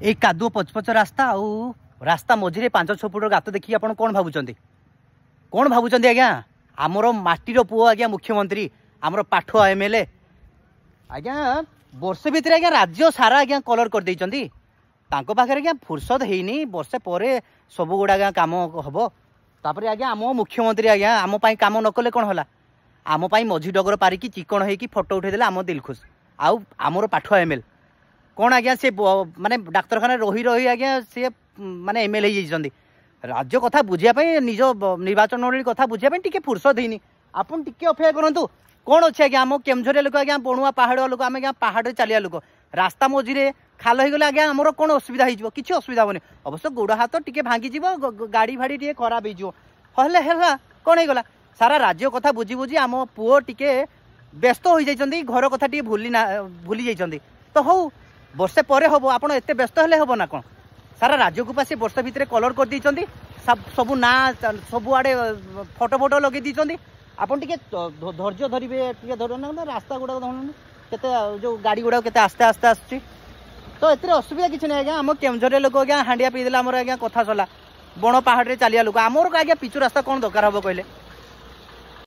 এই কাଦুଅ ପଚପଚ ରାସ୍ତା ଆଉ ରାସ୍ତା ମଝିରେ 5-6 ଫୁଟ ଗାତ ଦେଖିକି ଆପଣ କ'ଣ ଭାବୁଛନ୍ତି? କ'ଣ ଭାବୁଛନ୍ତି ଆଜ୍ଞା? ଆମର ମାଟିର ପୁଅ ଆଜ୍ଞା ମୁଖ୍ୟମନ୍ତ୍ରୀ, ଆମର ପାଠୁଆ MLA ଆଜ୍ଞା ବର୍ଷେ ଭିତରେ ଆଜ୍ଞା ରାଜ୍ୟ ସାରା ଆଜ୍ଞା କଲର କରିଦେଇଛନ୍ତି। ତାଙ୍କ ପାଖରେ ଆଜ୍ଞା ଫୁର୍ସତ ହେଇନି, ବର୍ଷେ ପରେ ସବୁ ଗୁଡ଼ା ଆଜ୍ଞା କାମ ହବ। ତାପରେ ଆଜ୍ଞା ଆମ ମୁଖ୍ୟମନ୍ତ୍ରୀ ଆଜ୍ଞା ଆମ ପାଇଁ କାମ ନ କଲେ କ'ଣ ହେଲା? ଆମ ପାଇଁ ମଝି ଡଗର ପାରିକି ଚିକଣ ହେଇକି ଫଟୋ ଉଠେଇଦେଲେ ଆମ ଦିଲ ଖୁସ। ଆଉ ଆମର ପାଠୁଆ MLA କ'ଣ ଆଜ୍ଞା ସେ ମାନେ ଡାକ୍ତରଖାନାରେ ରହି ରହି ଆଜ୍ଞା ସେ ମାନେ MLA ହେଇଯାଇଛନ୍ତି। ରାଜ୍ୟ କଥା ବୁଝିବା ପାଇଁ, ନିଜ ନିର୍ବାଚନ ମଣ୍ଡଳୀ କଥା ବୁଝିବା ପାଇଁ ଟିକେ ଫୁର୍ସତ ହେଇନି। ଆପଣ ଟିକେ ଅପେକ୍ଷା କରନ୍ତୁ। କ'ଣ ଅଛି ଆଜ୍ଞା, ଆମ କେନ୍ଦୁଝରିଆ ଲୋକ ଆଜ୍ଞା ବଣୁଆ ପାହାଡ଼ ଲୋକ, ଆମେ ଆଜ୍ଞା ପାହାଡ଼ରେ ଚାଲିବା ଲୋକ। ରାସ୍ତା ମଝିରେ ଖାଲ ହେଇଗଲେ ଆଜ୍ଞା ଆମର କ'ଣ ଅସୁବିଧା ହେଇଯିବ? କିଛି ଅସୁବିଧା ହେବନି। ଅବଶ୍ୟ ଗୋଡ଼ ହାତ ଟିକେ ଭାଙ୍ଗିଯିବ, ଗାଡ଼ି ଫାଡ଼ି ଟିକେ ଖରାପ ହେଇଯିବ, ହେଲେ ହେଲା କ'ଣ ହେଇଗଲା? ସାରା ରାଜ୍ୟ କଥା ବୁଝି ବୁଝି ଆମ ପୁଅ ଟିକେ ବ୍ୟସ୍ତ ହୋଇଯାଇଛନ୍ତି, ଘର କଥା ଟିକେ ଭୁଲି ଯାଇଛନ୍ତି। ତ ହଉ, ବର୍ଷେ ପରେ ହବ, ଆପଣ ଏତେ ବ୍ୟସ୍ତ ହେଲେ ହବ ନା କ'ଣ? ସାରା ରାଜ୍ୟକୁ ପା ସେ ବର୍ଷ ଭିତରେ କଲର କରିଦେଇଛନ୍ତି, ସବୁ ନାଁ ସବୁଆଡ଼େ ଫଟୋ ଲଗେଇ ଦେଇଛନ୍ତି। ଆପଣ ଟିକେ ଧୈର୍ଯ୍ୟ ଧରିବେ, ଟିକେ ଧରୁନାହାନ୍ତି, ରାସ୍ତା ଗୁଡ଼ାକ ଧରୁନାହାନ୍ତି, କେତେ ଯେଉଁ ଗାଡ଼ି ଗୁଡ଼ାକ କେତେ ଆସ୍ତେ ଆସ୍ତେ ଆସୁଛି। ତ ଏଥିରେ ଅସୁବିଧା କିଛି ନାହିଁ ଆଜ୍ଞା। ଆମ କେନ୍ଦୁଝରିଆ ଲୋକ ଆଜ୍ଞା ହାଣ୍ଡିଆ ପିଇଦେଲେ ଆମର ଆଜ୍ଞା କଥା ସରିଲା। ବଣ ପାହାଡ଼ରେ ଚାଲିବା ଲୋକ, ଆମର ଆଜ୍ଞା ପିଚୁ ରାସ୍ତା କ'ଣ ଦରକାର ହବ କହିଲେ?